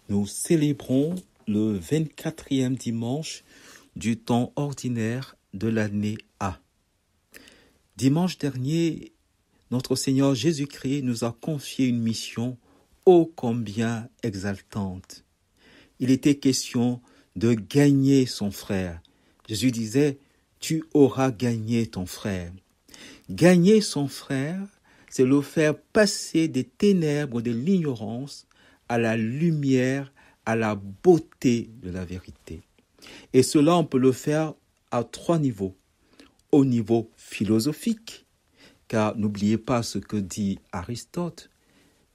Nous célébrons le 24e dimanche du temps ordinaire de l'année A. Dimanche dernier, notre Seigneur Jésus-Christ nous a confié une mission ô combien exaltante. Il était question de gagner son frère. Jésus disait, « Tu auras gagné ton frère ». Gagner son frère, c'est le faire passer des ténèbres de l'ignorance à la lumière, à la beauté de la vérité. Et cela, on peut le faire à 3 niveaux. Au niveau philosophique, car n'oubliez pas ce que dit Aristote,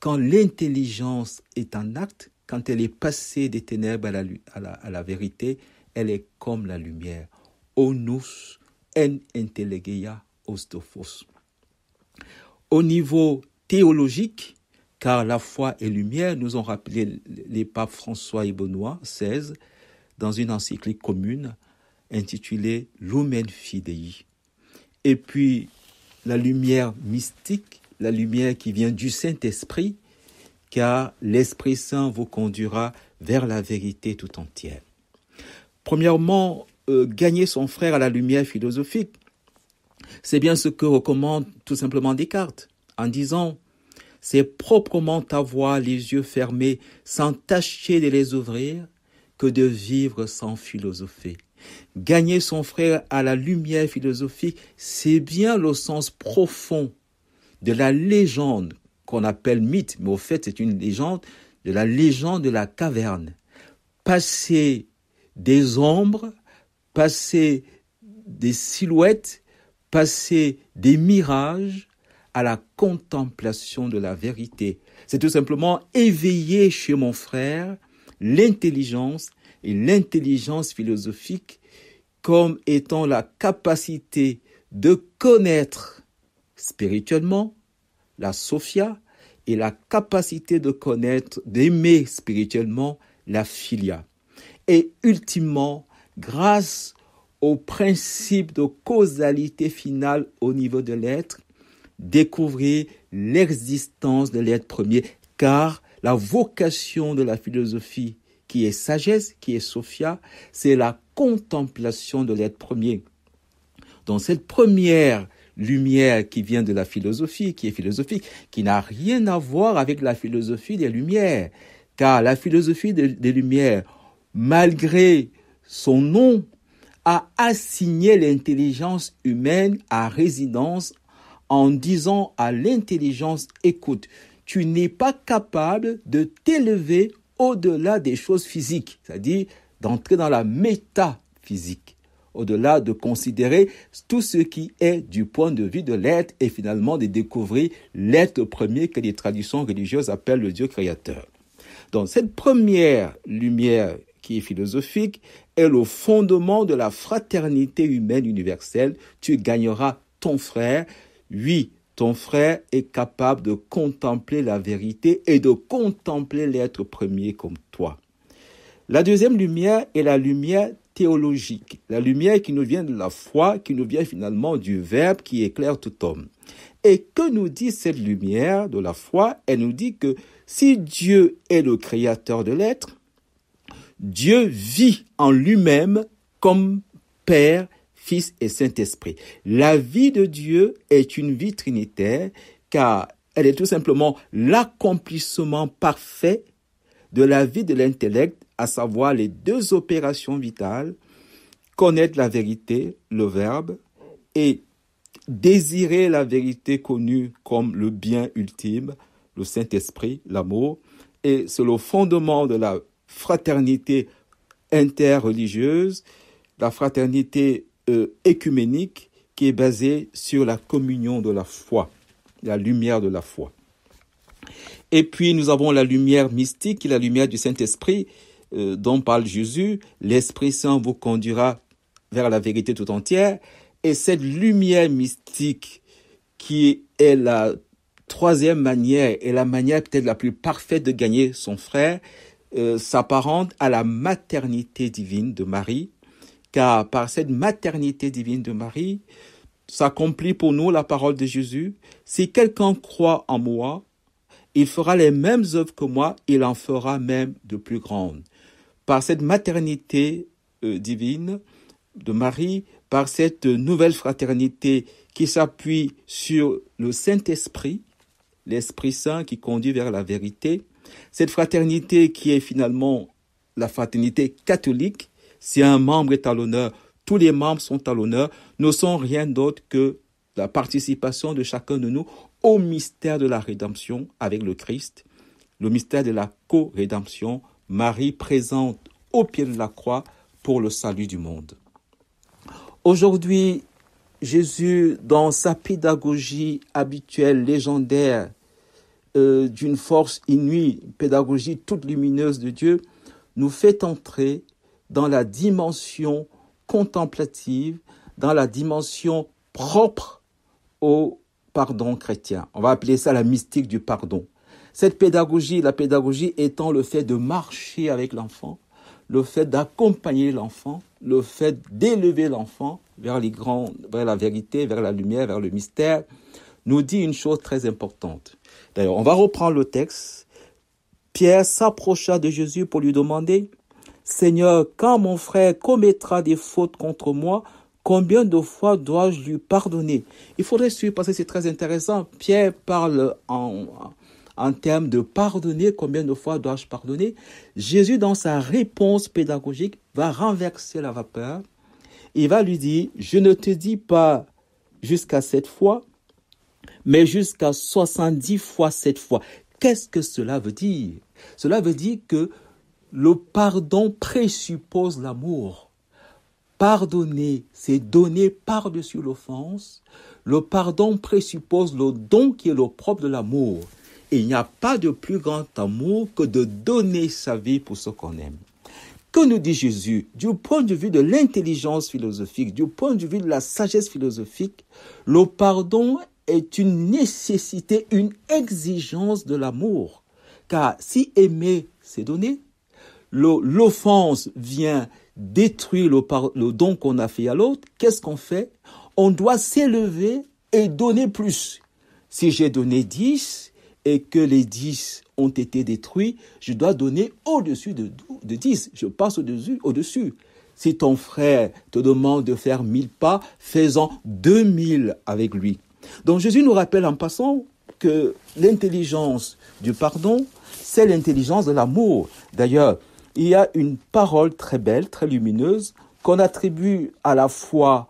quand l'intelligence est en acte, quand elle est passée des ténèbres à la vérité, elle est comme la lumière. Onus en intelligeia ostophos. Au niveau théologique, car la foi est lumière, nous ont rappelé les papes François et Benoît XVI dans une encyclique commune intitulée Lumen Fidei. Et puis la lumière mystique, la lumière qui vient du Saint-Esprit, car l'Esprit Saint vous conduira vers la vérité tout entière. Premièrement, gagner son frère à la lumière philosophique, c'est bien ce que recommande tout simplement Descartes, en disant « C'est proprement avoir les yeux fermés sans tâcher de les ouvrir que de vivre sans philosopher. » Gagner son frère à la lumière philosophique, c'est bien le sens profond de la légende qu'on appelle mythe, mais au fait c'est une légende, de la légende de la caverne. Passer des ombres, passer des silhouettes, passer des mirages à la contemplation de la vérité. C'est tout simplement éveiller chez mon frère l'intelligence et l'intelligence philosophique comme étant la capacité de connaître spirituellement la Sophia et la capacité de connaître, d'aimer spirituellement la Philia. Et ultimement, grâce au principe de causalité finale au niveau de l'être, découvrir l'existence de l'être premier, car la vocation de la philosophie qui est sagesse, qui est Sophia, c'est la contemplation de l'être premier. Donc cette première lumière qui vient de la philosophie, qui est philosophique, qui n'a rien à voir avec la philosophie des Lumières, car la philosophie des Lumières, malgré son nom, a assigné l'intelligence humaine à résidence en disant à l'intelligence, écoute, tu n'es pas capable de t'élever au-delà des choses physiques, c'est-à-dire d'entrer dans la métaphysique, au-delà de considérer tout ce qui est du point de vue de l'être et finalement de découvrir l'être premier que les traditions religieuses appellent le Dieu créateur. Donc cette première lumière qui est philosophique est le fondement de la fraternité humaine universelle. Tu gagneras ton frère. Oui, ton frère est capable de contempler la vérité et de contempler l'être premier comme toi. La deuxième lumière est la lumière théologique, la lumière qui nous vient de la foi, qui nous vient finalement du Verbe qui éclaire tout homme. Et que nous dit cette lumière de la foi? Elle nous dit que si Dieu est le créateur de l'être, Dieu vit en lui-même comme Père, Fils et Saint-Esprit. La vie de Dieu est une vie trinitaire car elle est tout simplement l'accomplissement parfait de la vie de l'intellect, à savoir les 2 opérations vitales, connaître la vérité, le Verbe, et désirer la vérité connue comme le bien ultime, le Saint-Esprit, l'amour. Et c'est le fondement de la fraternité interreligieuse, la fraternité écuménique qui est basée sur la communion de la foi, la lumière de la foi. Et puis nous avons la lumière mystique, qui est la lumière du Saint-Esprit dont parle Jésus. L'Esprit Saint vous conduira vers la vérité tout entière. Et cette lumière mystique qui est la 3e manière et la manière peut-être la plus parfaite de gagner son frère s'apparente à la maternité divine de Marie, car par cette maternité divine de Marie s'accomplit pour nous la parole de Jésus. Si quelqu'un croit en moi, Il fera les mêmes œuvres que moi, il en fera même de plus grandes. Par cette maternité divine de Marie, par cette nouvelle fraternité qui s'appuie sur le Saint-Esprit, l'Esprit Saint qui conduit vers la vérité, cette fraternité qui est finalement la fraternité catholique, si un membre est à l'honneur, tous les membres sont à l'honneur, ne sont rien d'autre que la participation de chacun de nous au mystère de la rédemption avec le Christ, le mystère de la co-rédemption, Marie présente au pied de la croix pour le salut du monde. Aujourd'hui, Jésus, dans sa pédagogie habituelle, légendaire, d'une force inouïe, pédagogie toute lumineuse de Dieu, nous fait entrer dans la dimension contemplative, dans la dimension propre au pardon chrétien. On va appeler ça la mystique du pardon. Cette pédagogie, la pédagogie étant le fait de marcher avec l'enfant, le fait d'accompagner l'enfant, le fait d'élever l'enfant vers la vérité, vers la lumière, vers le mystère, nous dit une chose très importante. D'ailleurs, on va reprendre le texte. Pierre s'approcha de Jésus pour lui demander « Seigneur, quand mon frère commettra des fautes contre moi, combien de fois dois-je lui pardonner ?» Il faudrait suivre parce que c'est très intéressant. Pierre parle en termes de pardonner, combien de fois dois-je pardonner? Jésus, dans sa réponse pédagogique, va renverser la vapeur. Il va lui dire, je ne te dis pas jusqu'à 7 fois, mais jusqu'à 70 fois 7 fois. Qu'est-ce que cela veut dire? Cela veut dire que le pardon présuppose l'amour. Pardonner, c'est donner par-dessus l'offense. Le pardon présuppose le don qui est le propre de l'amour. Et il n'y a pas de plus grand amour que de donner sa vie pour ce qu'on aime. Que nous dit Jésus? Du point de vue de l'intelligence philosophique, du point de vue de la sagesse philosophique, le pardon est une nécessité, une exigence de l'amour. Car si aimer, c'est donner, l'offense vient détruire le don qu'on a fait à l'autre, qu'est-ce qu'on fait? On doit s'élever et donner plus. Si j'ai donné 10 et que les 10 ont été détruits, je dois donner au-dessus de 10. Je passe au-dessus. Si ton frère te demande de faire 1000 pas, fais-en 2000 avec lui. Donc Jésus nous rappelle en passant que l'intelligence du pardon, c'est l'intelligence de l'amour. D'ailleurs, il y a une parole très belle, très lumineuse, qu'on attribue à la fois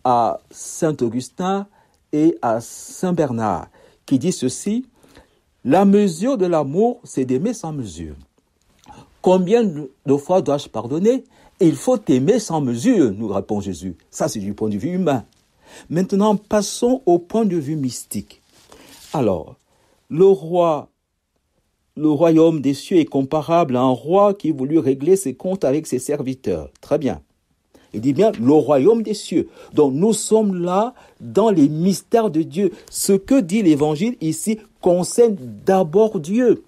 à Saint Augustin et à Saint Bernard, qui dit ceci: la mesure de l'amour, c'est d'aimer sans mesure. Combien de fois dois-je pardonner? Il faut aimer sans mesure, nous répond Jésus. Ça, c'est du point de vue humain. Maintenant, passons au point de vue mystique. Alors, le royaume des cieux est comparable à un roi qui voulut régler ses comptes avec ses serviteurs. Très bien. Il dit bien le royaume des cieux. Donc nous sommes là dans les mystères de Dieu. Ce que dit l'évangile ici concerne d'abord Dieu.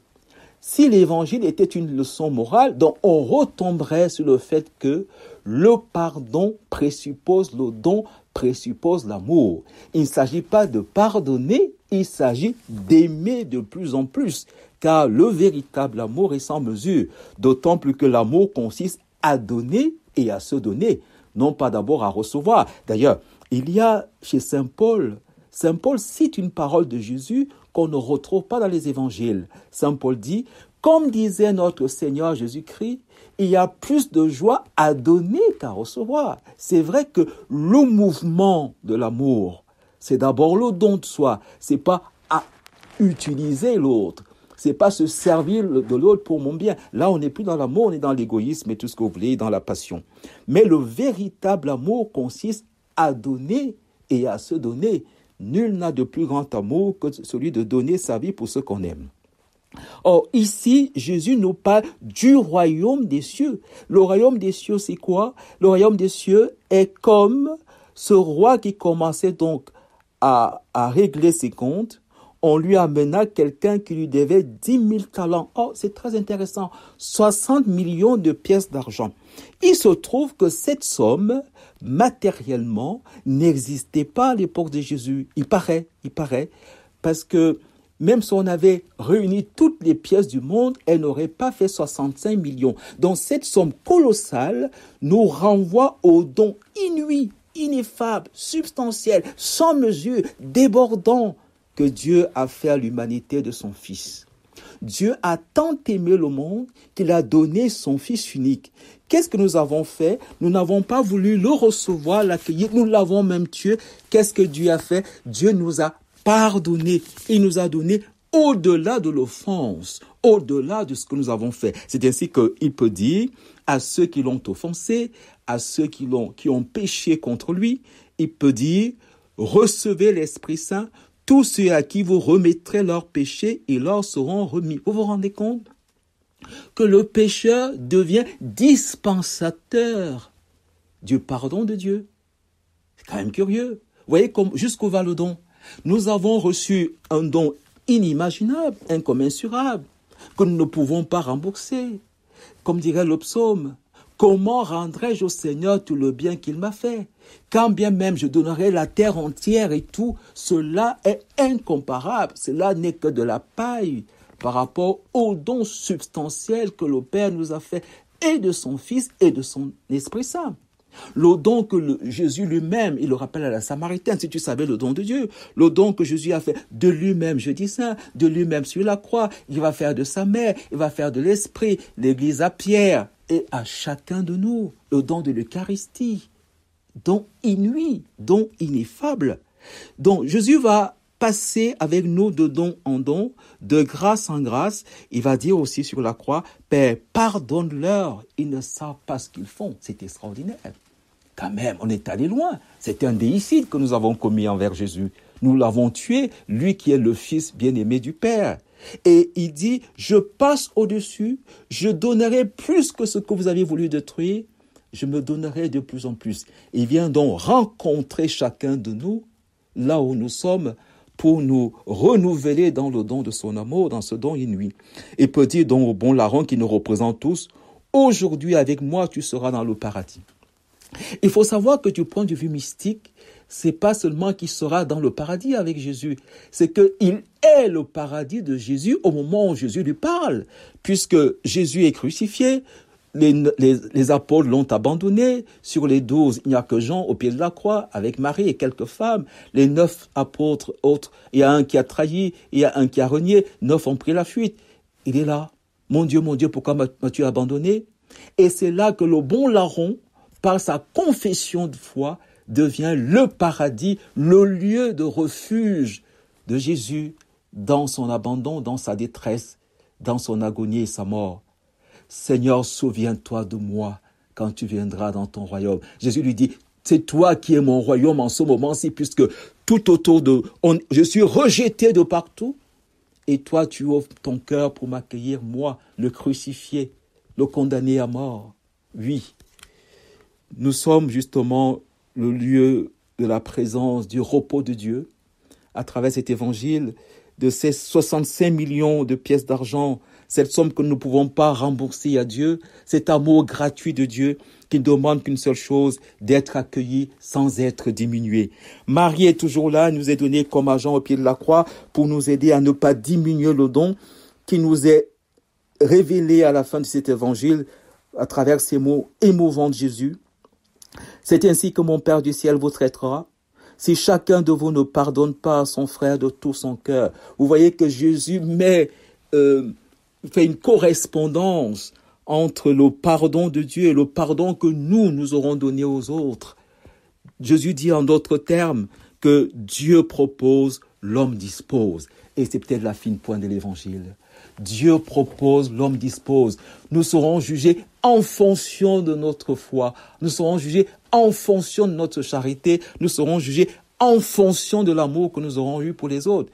Si l'évangile était une leçon morale, donc on retomberait sur le fait que le pardon présuppose le don, présuppose l'amour. Il ne s'agit pas de pardonner, il s'agit d'aimer de plus en plus, car le véritable amour est sans mesure, d'autant plus que l'amour consiste à donner et à se donner, non pas d'abord à recevoir. D'ailleurs, il y a chez Saint Paul cite une parole de Jésus qu'on ne retrouve pas dans les évangiles. Saint Paul dit, comme disait notre Seigneur Jésus-Christ, il y a plus de joie à donner qu'à recevoir. C'est vrai que le mouvement de l'amour, c'est d'abord le don de soi. C'est pas à utiliser l'autre. C'est pas se servir de l'autre pour mon bien. Là, on n'est plus dans l'amour, on est dans l'égoïsme et tout ce que vous voulez, dans la passion. Mais le véritable amour consiste à donner et à se donner. Nul n'a de plus grand amour que celui de donner sa vie pour ceux qu'on aime. Or, ici, Jésus nous parle du royaume des cieux. Le royaume des cieux, c'est quoi? Le royaume des cieux est comme ce roi qui commençait donc à régler ses comptes. On lui amena quelqu'un qui lui devait 10 000 talents. Oh, c'est très intéressant. 60 millions de pièces d'argent. Il se trouve que cette somme, matériellement, n'existait pas à l'époque de Jésus. Il paraît, parce que même si on avait réuni toutes les pièces du monde, elle n'aurait pas fait 65 millions. Donc cette somme colossale nous renvoie au don inouï, ineffable, substantiel, sans mesure, débordant que Dieu a fait à l'humanité de son Fils. Dieu a tant aimé le monde qu'il a donné son Fils unique. Qu'est-ce que nous avons fait? Nous n'avons pas voulu le recevoir, l'accueillir, nous l'avons même tué. Qu'est-ce que Dieu a fait? Dieu nous a pardonné. Il nous a donné au-delà de l'offense, au-delà de ce que nous avons fait. C'est ainsi qu'il peut dire à ceux qui l'ont offensé, à ceux qui ont péché contre lui, il peut dire, recevez l'Esprit Saint, tous ceux à qui vous remettrez leurs péchés, ils leur seront remis. Vous vous rendez compte que le pécheur devient dispensateur du pardon de Dieu? C'est quand même curieux. Vous voyez, jusqu'où va le don? Nous avons reçu un don inimaginable, incommensurable, que nous ne pouvons pas rembourser. Comme dirait le psaume, comment rendrai-je au Seigneur tout le bien qu'il m'a fait? Quand bien même je donnerai la terre entière et tout, cela est incomparable. Cela n'est que de la paille par rapport au don substantiel que le Père nous a fait, et de son Fils et de son Esprit Saint. Le don que Jésus lui-même, il le rappelle à la Samaritaine, si tu savais le don de Dieu, le don que Jésus a fait de lui-même, je dis ça, de lui-même sur la croix, il va faire de sa mère, il va faire de l'Esprit, l'Église à Pierre et à chacun de nous, le don de l'Eucharistie, don inouï, don ineffable. Donc Jésus va passer avec nous de don en don, de grâce en grâce. Il va dire aussi sur la croix, Père, pardonne-leur, ils ne savent pas ce qu'ils font. C'est extraordinaire. Quand même, on est allé loin. C'est un déicide que nous avons commis envers Jésus. Nous l'avons tué, lui qui est le Fils bien-aimé du Père. Et il dit, je passe au-dessus, je donnerai plus que ce que vous avez voulu détruire, je me donnerai de plus en plus. Il vient donc rencontrer chacun de nous, là où nous sommes, pour nous renouveler dans le don de son amour, dans ce don inouï. Et peut dire donc au bon larron qui nous représente tous, aujourd'hui avec moi tu seras dans le paradis. Il faut savoir que du point de vue mystique, c'est pas seulement qu'il sera dans le paradis avec Jésus, c'est qu'il est le paradis de Jésus au moment où Jésus lui parle, puisque Jésus est crucifié, les apôtres l'ont abandonné, sur les 12, il n'y a que Jean au pied de la croix, avec Marie et quelques femmes, les 9 apôtres autres, il y a un qui a trahi, il y a un qui a renié, 9 ont pris la fuite. Il est là, mon Dieu, pourquoi m'as-tu abandonné? Et c'est là que le bon larron, par sa confession de foi, devient le paradis, le lieu de refuge de Jésus dans son abandon, dans sa détresse, dans son agonie et sa mort. Seigneur, souviens-toi de moi quand tu viendras dans ton royaume. Jésus lui dit, c'est toi qui es mon royaume en ce moment-ci, puisque tout autour je suis rejeté de partout, et toi tu ouvres ton cœur pour m'accueillir, moi, le crucifié, le condamné à mort. Oui. Nous sommes justement le lieu de la présence, du repos de Dieu, à travers cet évangile, de ces 65 millions de pièces d'argent, cette somme que nous ne pouvons pas rembourser à Dieu, cet amour gratuit de Dieu qui ne demande qu'une seule chose, d'être accueilli sans être diminué. Marie est toujours là, elle nous est donnée comme agent au pied de la croix pour nous aider à ne pas diminuer le don qui nous est révélé à la fin de cet évangile à travers ces mots émouvants de Jésus. C'est ainsi que mon Père du ciel vous traitera, si chacun de vous ne pardonne pas à son frère de tout son cœur. Vous voyez que Jésus fait une correspondance entre le pardon de Dieu et le pardon que nous aurons donné aux autres. Jésus dit en d'autres termes que Dieu propose, l'homme dispose. Et c'est peut-être la fine pointe de l'évangile. Dieu propose, l'homme dispose. Nous serons jugés en fonction de notre foi. Nous serons jugés en fonction de notre charité. Nous serons jugés en fonction de l'amour que nous aurons eu pour les autres.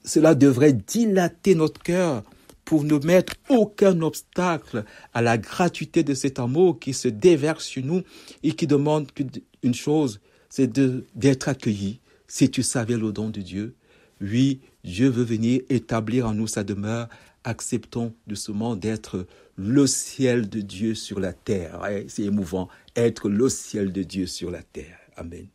Cela devrait dilater notre cœur pour ne mettre aucun obstacle à la gratuité de cet amour qui se déverse sur nous et qui demande une chose, c'est d'être accueilli. Si tu savais le don de Dieu, oui, Dieu veut venir établir en nous sa demeure. Acceptons doucement d'être le ciel de Dieu sur la terre. C'est émouvant, être le ciel de Dieu sur la terre. Amen.